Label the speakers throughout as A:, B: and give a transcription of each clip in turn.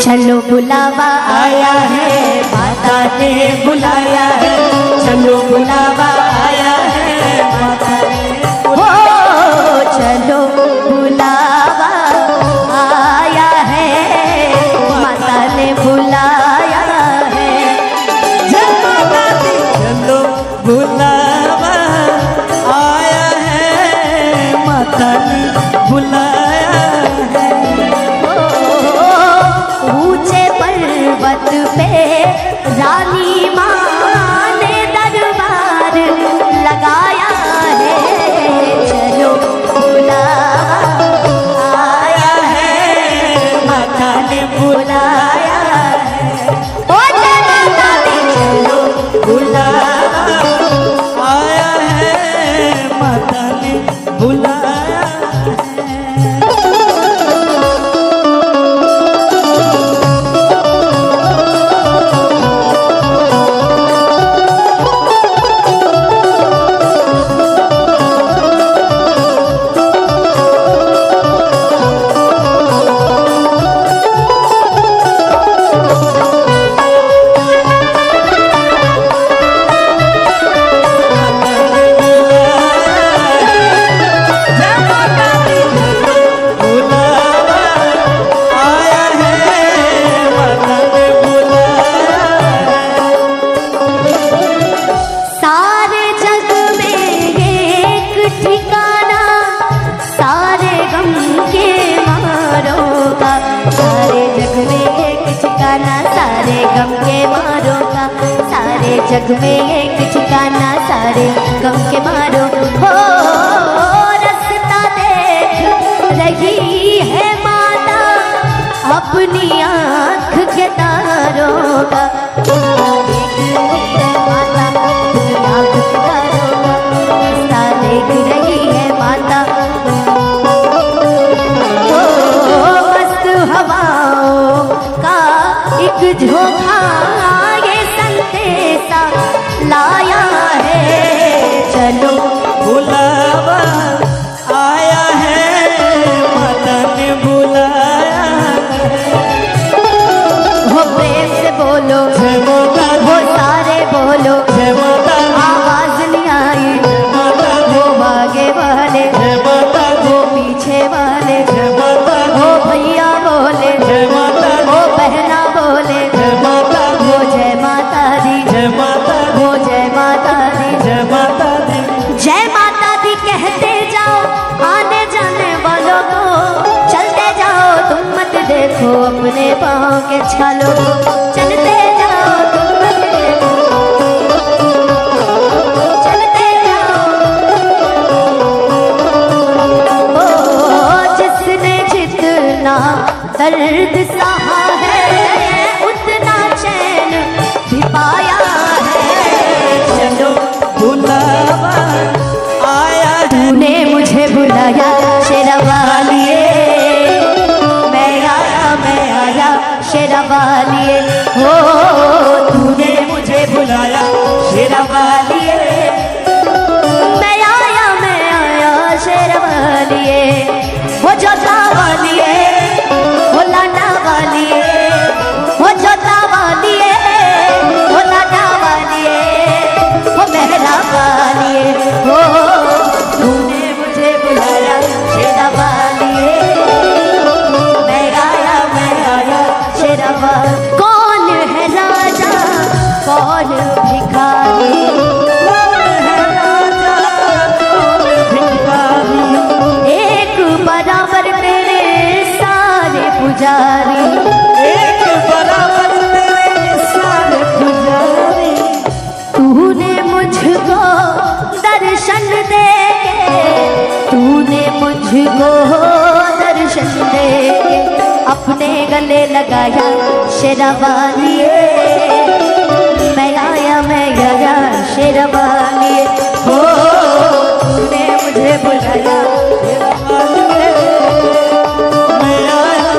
A: चलो बुलावा आया है, माता ने बुलाया है, चलो बुलावा आया है, माता ने हो चलो बुलावा आया है, माता ने बुलाया है। जय माता दी।
B: चलो बुलावा आया है, माता ने बुलाया है।
A: ऊंचे पर्वत पे रानी माँ ने दरबार लगाया है, चलो बुलावा आया है, माता ने बुलाया है। ओ जय माता दी। चलो
B: बुलावा आया है, माता ने बुलाया है।
A: जग में एक ठिकाना, सारे गम के मारो हो। रास्ता देख रही है माता अपनी आँख के तारों का, देख रही है माता अपनी आँख के तारों का, रास्ता देख रही है माता। ओ मस्त हवाओं का एक झोंका लाया है, चलो
B: बुलावा आया है, माता ने बुलाया है।
A: हो प्रेम से बोलो
B: जय माता दी।
A: हो सारे बोलो
B: जय माता दी।
A: आवाज नहीं आई।
B: जय माता दी।
A: हो आगे वाले,
B: जय माता दी।
A: हो पीछे वाले,
B: जय माता दी।
A: हो भैया बोले,
B: जय माता दी।
A: हो बहना बोले,
B: जय माता दी।
A: हो जय माता दी,
B: जय माता दी।
A: हो जय माता दी,
B: जय माता दी।
A: जय माता दी कहते जाओ, आने जाने वालों को चलते जाओ, तुम मत देखो अपने पाँव के छालों को, चलते जाओ तुम मत देखो, चलते जाओ। ओ जिसने जितना दर्द सहा है, उतना चैन भी पाया है, चलो
B: बुलावा आया है।
A: तूने मुझे बुलाया शेरवालिए, मैं आया शेरवालिए, हो तूने मुझे
B: बुलाया शेरवालिए,
A: मैं आया शेरवालिए, हो जोता वालिए, हो लाडा वालिए, हो जोता वालिए, हो लाडा वालिए, हो मेहरा वालिए, हो तूने मुझे बुलाया शेरवालिए, मैं आया शेरवालिए। कौन है राजा कौन भिखारी,
B: कौन है राजा कौन भिखारी,
A: एक बराबर मेरे सारे पुजारी,
B: एक बराबर मेरे सारे पुजारी।
A: तूने मुझको दर्शन दे के, तूने मुझको दर्शन दे के अपने गले लगाया शेरवालिए, मैं आया शेरवालिए, हो तूने मुझे बुलाया
B: शेरवालिए, मैं आया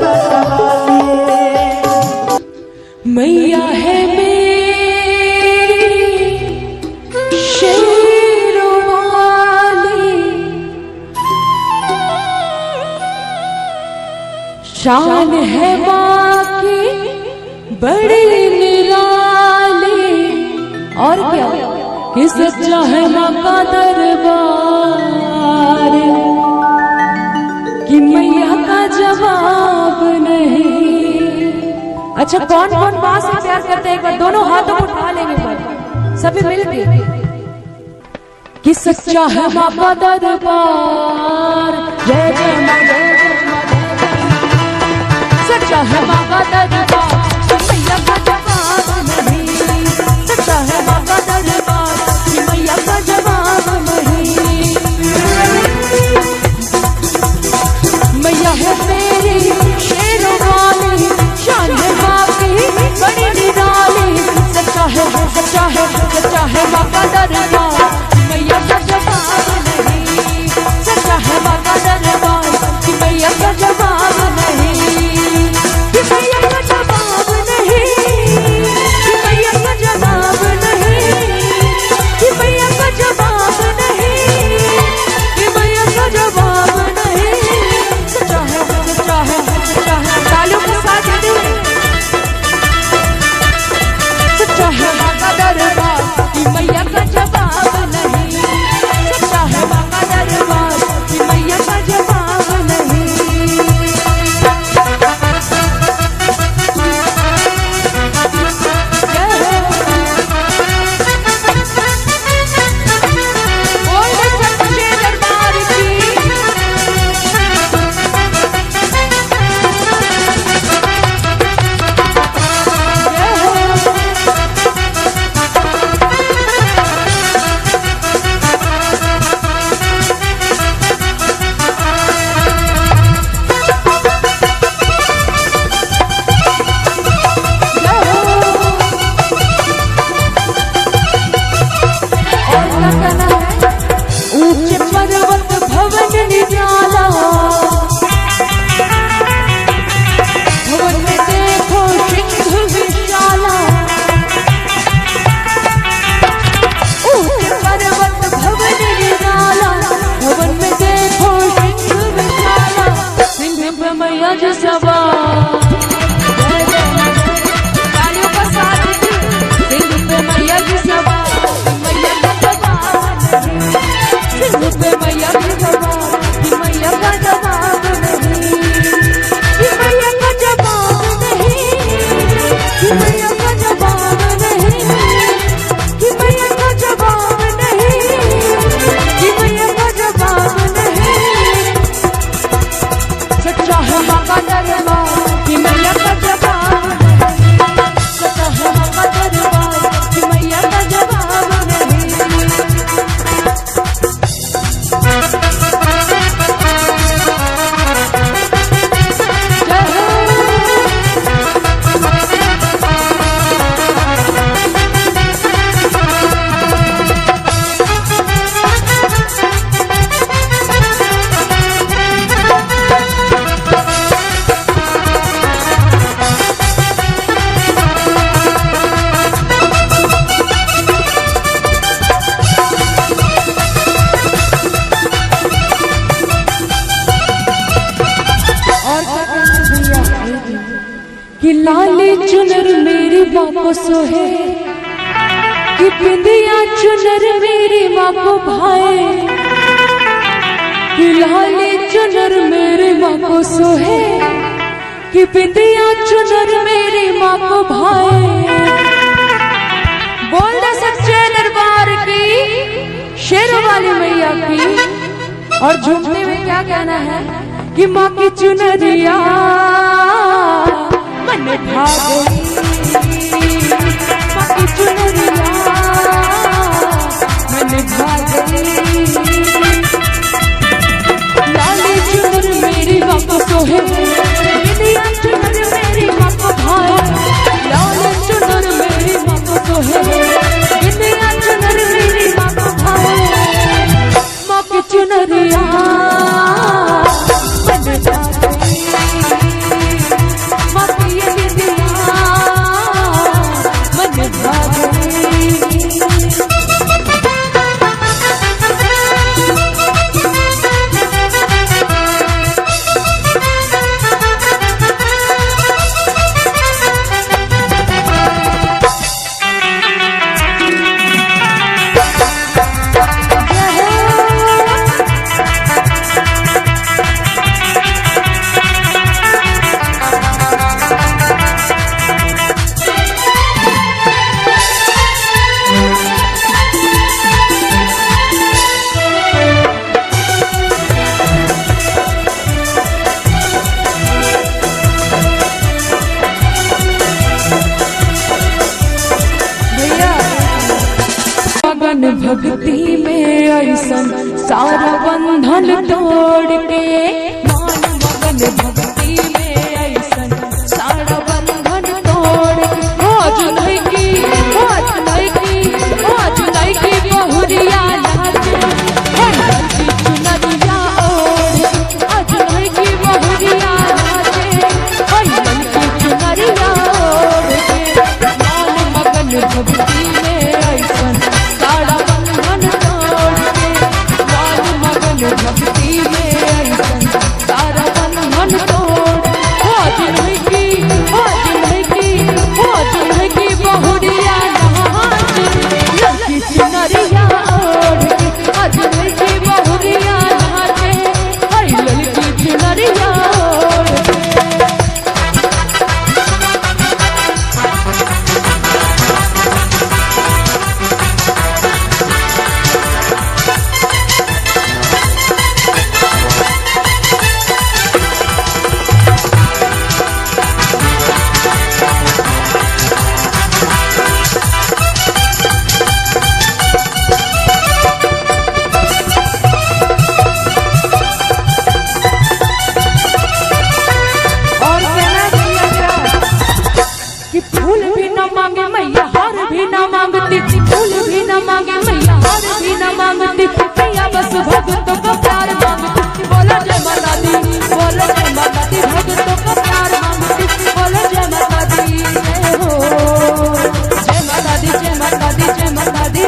B: शेरवालिए।
C: मैया है मेरी शेरवाली, शान है माँ की बड़ी निराली। और क्या कि सच्चा है माँ का दरबार, कि मैया का जवाब नहीं। अच्छा, कौन कौन माँ से प्यार करते हैं? एक बार दोनों हाथों को उठा लेंगे पर सभी मिलके कि सच्चा है माँ का दरबार। जय जय माँ, जय जय माँ, जय जय। सच्चा है माँ का दरबार, कि मैया का जवाब नहीं। सच्चा है माँ का दरबार, कि मैया का जवाब नहीं। मैया है मेरी शेरों वाली, शान है माँ की बड़ी निराली। सच्चा है माँ का दरबार, मैया का जवाब नहीं। सच्चा है माँ का दरबार, कि मैया का जवाब नहीं। कि मैया का जवाब नहीं, कि मैया का जवाब नहीं, कि मैया का जवाब नहीं, कि मैया का जवाब नहीं। सच्चा है, सच्चा है, सच्चा है। तालियों के साथ सच्चा है माँ का दरबार, कि मैया का जवाब नहीं। सच्चा है माँ का दरबार, कि मैया का जवाब नहीं। बोल सच्चे दरबार की। ऊंचे पर्वत भवन निराला, भवन में देखो सिंह विशाला। ऊंचे पर्वत भवन निराला, भवन में देखो सिंह विशाला। सिंह पे मैया जी सवार। तालियों का साथ दीजिए। सिंह पे मैया जी सवार, मैया का जवाब नहीं। सिंह पे मैया की जवाब, कि मैया का जवाब नहीं। कि मैया का जवाब नहीं, कि मैया का जवाब नहीं, कि मैया का जवाब नहीं, कि मैया का जवाब नहीं। सच्चा है माँ का दरबार, कि मैया का जवाब नहीं। सच्चा है माँ का दरबार, कि मैया का जवाब नहीं। कि लाली चुनर मेरी माँ को सोहे, कि बिंदिया चुनर मेरी माँ को भाए। कि लाली चुनर मेरी माँ को सोहे, कि बिंदिया चुनर मेरी माँ को भाए। बोल दे सच्चे दरबार की, शेरों वाली मैया की। और झूमते हुए क्या कहना है? कि माँ की चुनरिया मन भा गई, माँ की चुनरिया मन भा गई। लाली चुनर मेरी माँ को सोहे, बिंदिया चुनर मेरी माँ को भाए। लाली चुनर मेरी माँ को सोहे, बिंदिया चुनर मेरी माँ को भाए। माँ की चुनरिया मन भा गई। भक्ति में ऐसन सारा बंधन तोड़ के, मान मगन भक्ति में ऐसन सारा बंधन तोड़ के। आज नहीं की बहुरिया नाचे, लड़की चुनरिया ओढ़। आज नहीं की बहुरिया नाचे, लड़की चुनरिया ओढ़ के। मान मगन भक्ति में ऐसन सारा बंधन तोड़ के, मान मगन भक्ति में ऐसन सारा बंधन तोड़। आज नहीं की बहुरिया नाचे, लड़की चुनरिया ओढ़ के। आज नहीं की बहुरिया नाचे, लड़की चुनरिया ओढ़ के। और कहना भैया कि फूल भी न मांगे मैया हार भी न मांगती, फूल भी न मांगे मैया हार भी न मांगती, मैया बस भक्तों का प्यार मांगती। बोलो जय माता दी, बोलो जय माता दी, भक्तों का प्यार मांगती। बोलो जय माता दी, जय हो जय माता दी, जय माता दी, जय माता दी,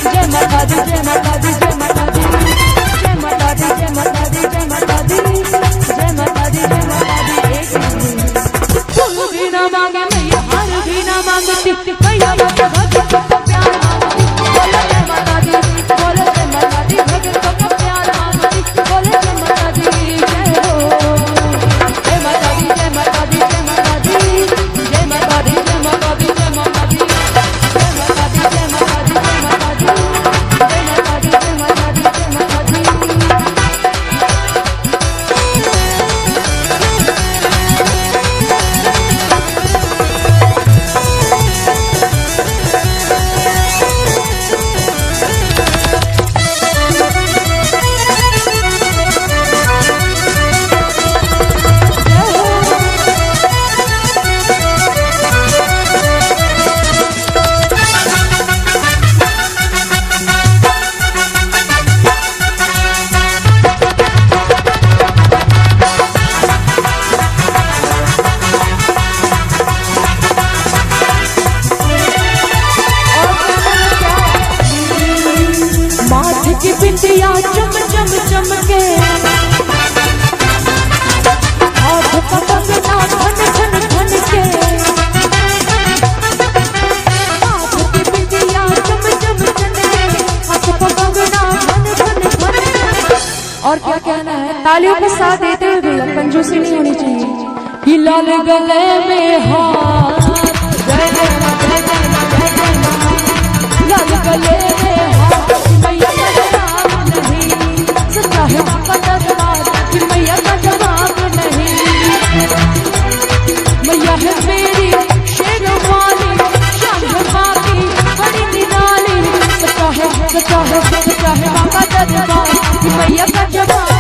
C: जय माता दी, जय माता दी, जय माता दी, जय माता दी, जय माता दी, जय माता दी, जय माता दी, जय माता दी। एक फूल भी न मांगे मैया हार भी न मांगती, मैया बस भक्तों का प्यार मांगती। बोलो जय माता दी, बोलो जय माता दी, भक्तों का प्यार मांगती। बोलो जय माता दी, जय हो जय माता दी, जय माता दी, जय माता दी, जय माता दी, जय माता दी, जय माता दी, जय माता दी, जय माता दी, जय माता दी, जय माता दी, जय माता दी, जय माता दी। माथे की बिंदिया चम चम चमके, हाथ का कंगना खन खन खन के। हाथ की बिंदिया चम चम चमके, हाथ का कंगना खन खन खन के। और क्या कहना है, तालियों के साथ देते हुए भैया, कंजूसी नहीं होनी चाहिए। कि लाल गले में हाथ, जय जय मां, जय जय मां, जय जय मां। लाल गले में हाथ, मैया का जवाब नहीं, सच्चा है आपका दरबार कि मैया का जवाब नहीं। मैया है मेरी शेरों वाली, शान है बाकी बड़ी निराली। सच्चा है आपका दरबार कि मैया का जवाब